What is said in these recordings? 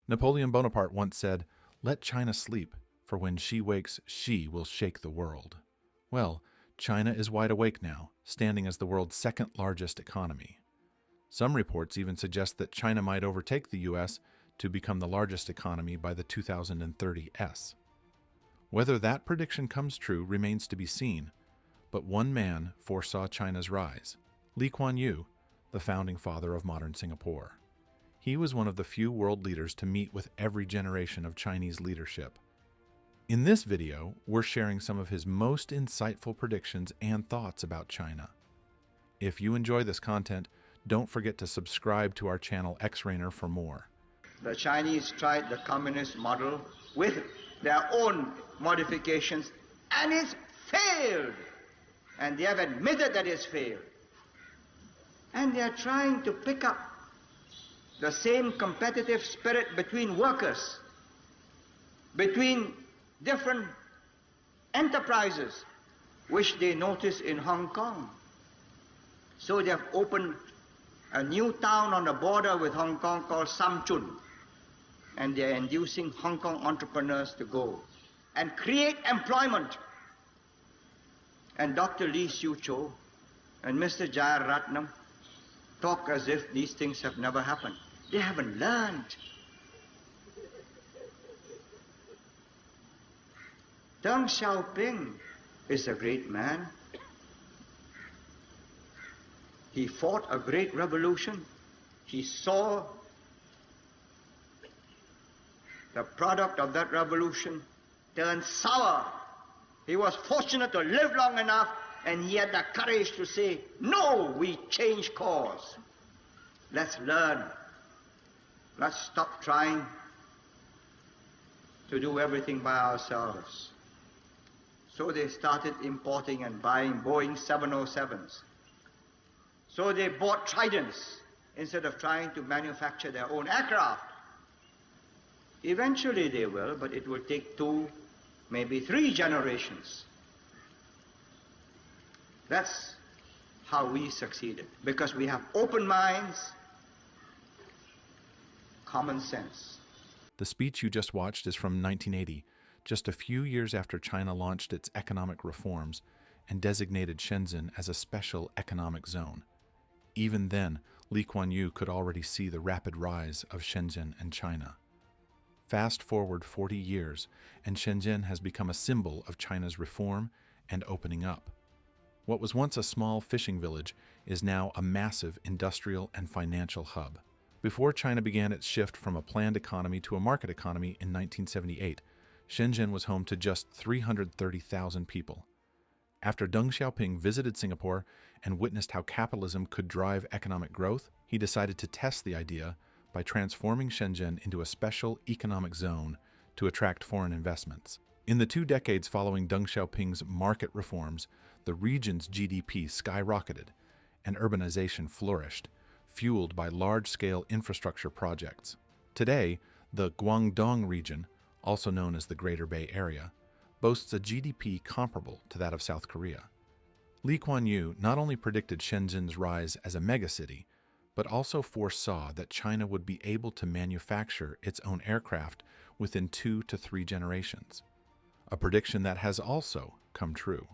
Napoleon Bonaparte once said, "Let China sleep, for when she wakes, she will shake the world." Well, China is wide awake now, standing as the world's second largest economy. Some reports even suggest that China might overtake the U.S. to become the largest economy by the 2030s. Whether that prediction comes true remains to be seen, but one man foresaw China's rise: Lee Kuan Yew, the founding father of modern Singapore. He was one of the few world leaders to meet with every generation of Chinese leadership. In this video, we're sharing some of his most insightful predictions and thoughts about China. If you enjoy this content, don't forget to subscribe to our channel Xrainer for more. The Chinese tried the communist model with their own modifications, and it's failed. And they have admitted that it's failed. And they are trying to pick up the same competitive spirit between workers, between different enterprises, which they notice in Hong Kong. So they have opened a new town on the border with Hong Kong called Sam Chun, and they are inducing Hong Kong entrepreneurs to go and create employment. And Dr. Lee Siew Cho and Mr. Jayaratnam talk as if these things have never happened. They haven't learned. Deng Xiaoping is a great man. He fought a great revolution. He saw the product of that revolution turn sour. He was fortunate to live long enough, and he had the courage to say, "No, we change course. Let's learn. Let's stop trying to do everything by ourselves." So they started importing and buying Boeing 707s. So they bought Tridents instead of trying to manufacture their own aircraft. Eventually they will, but it will take 2, maybe 3 generations. That's how we succeeded, because we have open minds, common sense. The speech you just watched is from 1980, just a few years after China launched its economic reforms and designated Shenzhen as a special economic zone. Even then, Lee Kuan Yew could already see the rapid rise of Shenzhen and China. Fast forward 40 years, and Shenzhen has become a symbol of China's reform and opening up. What was once a small fishing village is now a massive industrial and financial hub. Before China began its shift from a planned economy to a market economy in 1978, Shenzhen was home to just 330,000 people. After Deng Xiaoping visited Singapore and witnessed how capitalism could drive economic growth, he decided to test the idea by transforming Shenzhen into a special economic zone to attract foreign investments. In the 2 decades following Deng Xiaoping's market reforms, the region's GDP skyrocketed and urbanization flourished, fueled by large-scale infrastructure projects. Today, the Guangdong region, also known as the Greater Bay Area, boasts a GDP comparable to that of South Korea. Lee Kuan Yew not only predicted Shenzhen's rise as a megacity, but also foresaw that China would be able to manufacture its own aircraft within 2 to 3 generations, a prediction that has also come true.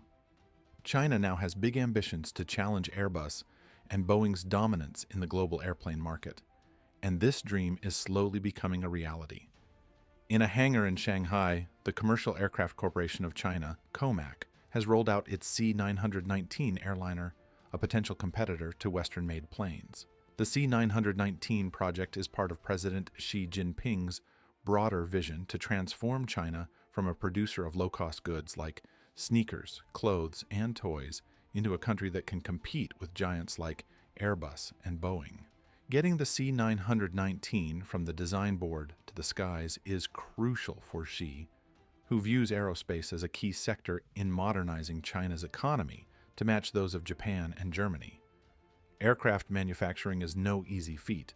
China now has big ambitions to challenge Airbus and Boeing's dominance in the global airplane market, and this dream is slowly becoming a reality. In a hangar in Shanghai, the Commercial Aircraft Corporation of China, COMAC, has rolled out its C919 airliner, a potential competitor to Western-made planes. The C919 project is part of President Xi Jinping's broader vision to transform China from a producer of low-cost goods like sneakers, clothes, and toys into a country that can compete with giants like Airbus and Boeing. Getting the C919 from the design board to the skies is crucial for Xi, who views aerospace as a key sector in modernizing China's economy to match those of Japan and Germany. Aircraft manufacturing is no easy feat.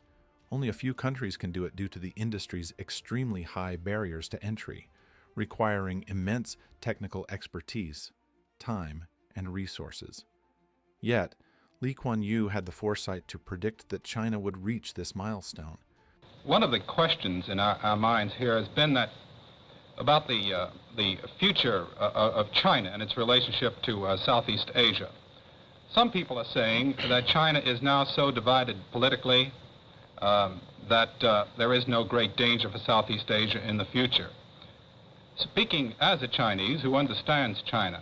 Only a few countries can do it due to the industry's extremely high barriers to entry, requiring immense technical expertise, time, and resources. Yet, Lee Kuan Yew had the foresight to predict that China would reach this milestone. one of the questions in our minds here has been that about the future of China and its relationship to Southeast Asia. Some people are saying that China is now so divided politically that there is no great danger for Southeast Asia in the future. Speaking as a Chinese who understands China,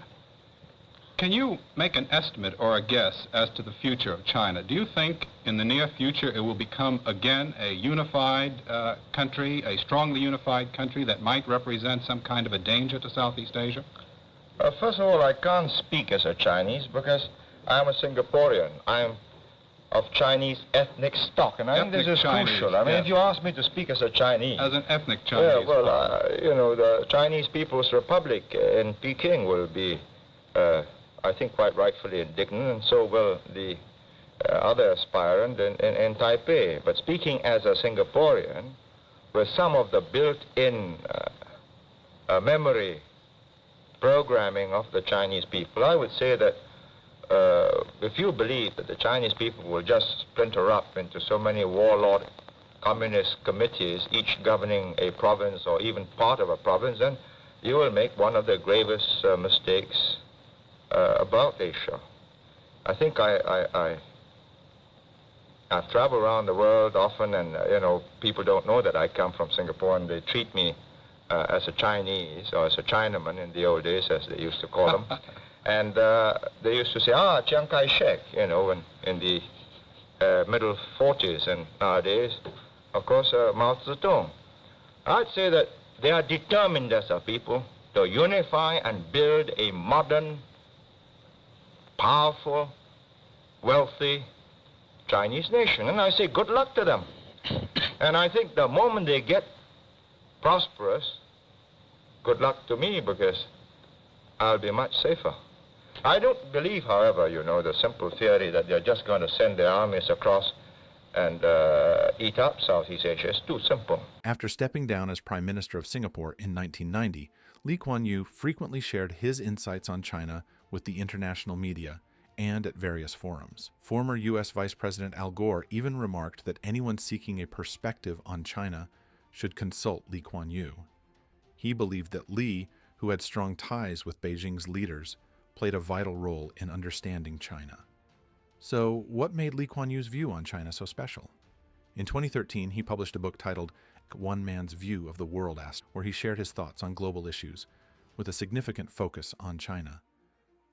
can you make an estimate or a guess as to the future of China? Do you think in the near future it will become again a unified country, a strongly unified country that might represent some kind of a danger to Southeast Asia? First of all, I can't speak as a Chinese because I'm a Singaporean. I'm of Chinese ethnic stock, and I think this is crucial. I mean, if you ask me to speak as a Chinese... As an ethnic Chinese. Yeah, well, you know, the Chinese People's Republic in Peking will be, I think, quite rightfully indignant, and so will the other aspirant in Taipei. But speaking as a Singaporean, with some of the built-in memory programming of the Chinese people, I would say that if you believe that the Chinese people will just splinter up into so many warlord communist committees, each governing a province or even part of a province, then you will make one of the gravest mistakes about Asia. I think I've traveled around the world often, and you know, people don't know that I come from Singapore, and they treat me as a Chinese or as a Chinaman in the old days, as they used to call them. And they used to say, Chiang Kai-shek, you know, in the middle 40s, and nowadays, of course, Mao Zedong. I'd say that they are determined as a people to unify and build a modern, powerful, wealthy Chinese nation. And I say good luck to them. And I think the moment they get prosperous, good luck to me, because I'll be much safer. I don't believe, however, you know, the simple theory that they're just going to send their armies across and eat up Southeast Asia. It's too simple. After stepping down as Prime Minister of Singapore in 1990, Lee Kuan Yew frequently shared his insights on China with the international media and at various forums. Former U.S. Vice President Al Gore even remarked that anyone seeking a perspective on China should consult Lee Kuan Yew. He believed that Lee, who had strong ties with Beijing's leaders, played a vital role in understanding China. So, what made Lee Kuan Yew's view on China so special? In 2013, he published a book titled One Man's View of the World, where he shared his thoughts on global issues, with a significant focus on China.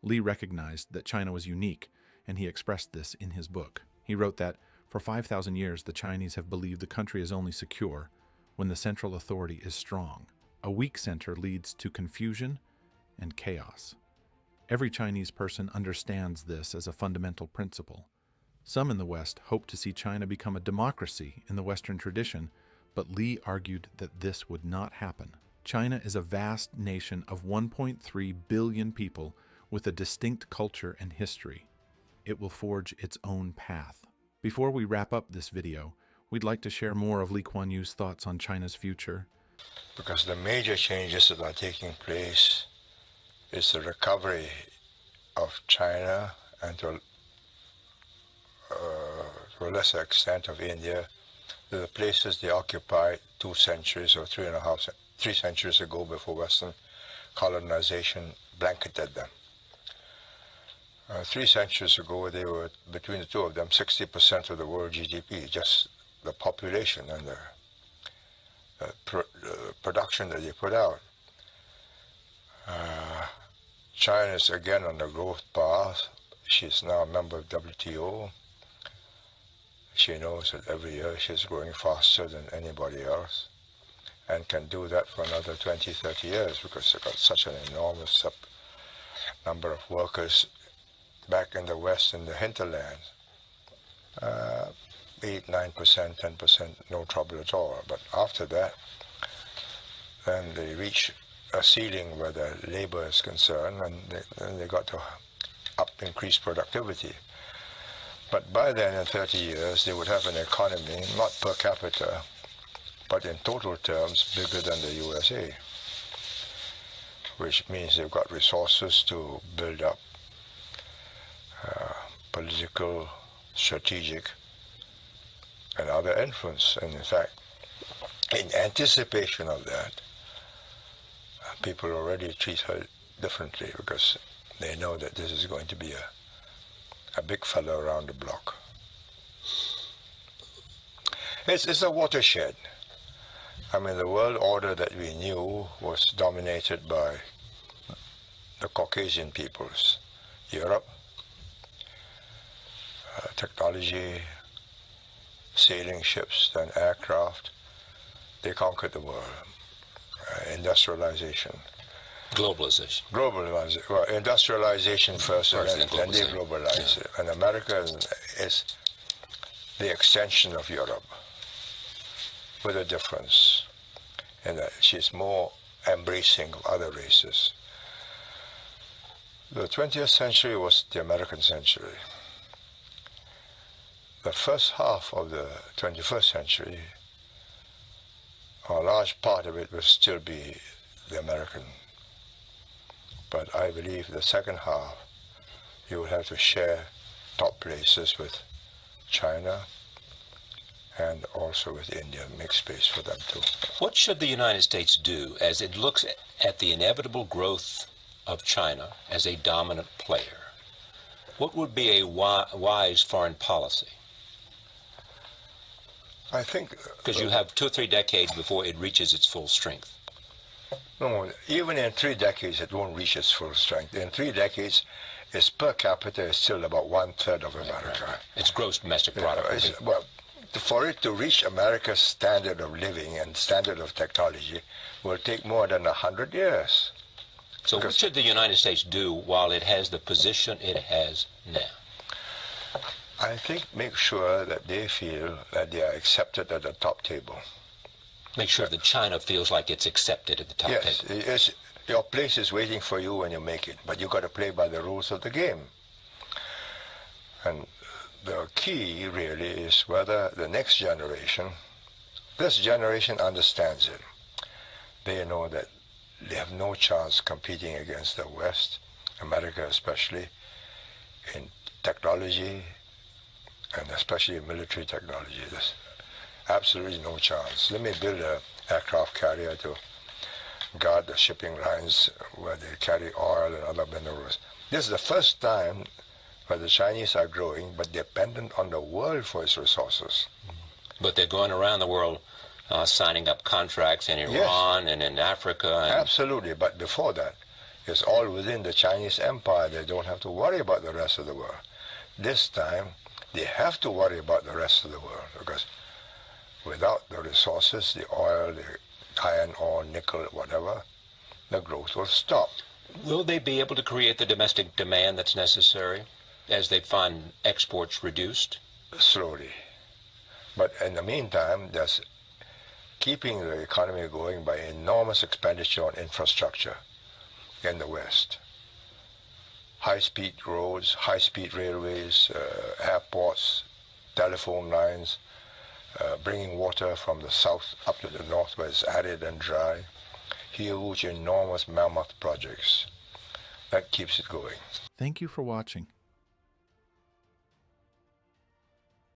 Lee recognized that China was unique, and he expressed this in his book. He wrote that, for 5,000 years, the Chinese have believed the country is only secure when the central authority is strong. A weak center leads to confusion and chaos. Every Chinese person understands this as a fundamental principle. Some in the West hope to see China become a democracy in the Western tradition, but Lee argued that this would not happen. China is a vast nation of 1.3 billion people with a distinct culture and history. It will forge its own path. Before we wrap up this video, we'd like to share more of Lee Kuan Yew's thoughts on China's future. Because the major changes that are taking place is the recovery of China, and to a lesser extent of India, the places they occupied 2 centuries or 3 centuries ago before Western colonization blanketed them. 3 centuries ago, they were, between the two of them, 60% of the world GDP, just the population and the production that they put out. China is again on the growth path. She's now a member of WTO. She knows that every year she's growing faster than anybody else, and can do that for another 20, 30 years because they've got such an enormous number of workers back in the West, in the hinterland. 8, 9%, 10%, no trouble at all. But after that, then they reach a ceiling where the labor is concerned, and then they got to increase productivity. But by then, in 30 years, they would have an economy, not per capita, but in total terms, bigger than the USA, which means they've got resources to build up political, strategic, and other influence. And in fact, in anticipation of that, people already treat her differently because they know that this is going to be a big fellow around the block. It's a watershed. I mean, the world order that we knew was dominated by the Caucasian peoples. Europe, technology, sailing ships, then aircraft, they conquered the world. Industrialization. Globalization. Globalization. Well, industrialization first, and then they globalized it. And America is the extension of Europe, with a difference, in that she's more embracing of other races. The 20th century was the American century. The first half of the 21st century, a large part of it will still be the American. But I believe the second half, you will have to share top places with China and also with India, make space for them too. What should the United States do as it looks at the inevitable growth of China as a dominant player? What would be a wise foreign policy? I think... Because you have 2 or 3 decades before it reaches its full strength. No, even in 3 decades it won't reach its full strength. In 3 decades, its per capita is still about 1/3 of America. Its gross domestic product. Well, for it to reach America's standard of living and standard of technology will take more than 100 years. So what should the United States do while it has the position it has now? I think make sure that they feel that they are accepted at the top table. Make sure that China feels like it's accepted at the top table. Yes, your place is waiting for you when you make it, but you got to play by the rules of the game. And the key really is whether the next generation, this generation understands it. They know that they have no chance competing against the West, America especially, in technology, and especially military technology. There's absolutely no chance. Let me build an aircraft carrier to guard the shipping lines where they carry oil and other minerals. This is the first time where the Chinese are growing, but dependent on the world for its resources. But they're going around the world signing up contracts in Iran and in Africa. And absolutely, but before that, it's all within the Chinese empire. They don't have to worry about the rest of the world. This time, they have to worry about the rest of the world, because without the resources, the oil, the iron ore, nickel, whatever, the growth will stop. Will they be able to create the domestic demand that's necessary as they find exports reduced? Slowly. But in the meantime, there's keeping the economy going by enormous expenditure on infrastructure in the West. High-speed roads, high-speed railways, airports, telephone lines, bringing water from the south up to the north where it's arid and dry. Huge, enormous mammoth projects. That keeps it going. Thank you for watching.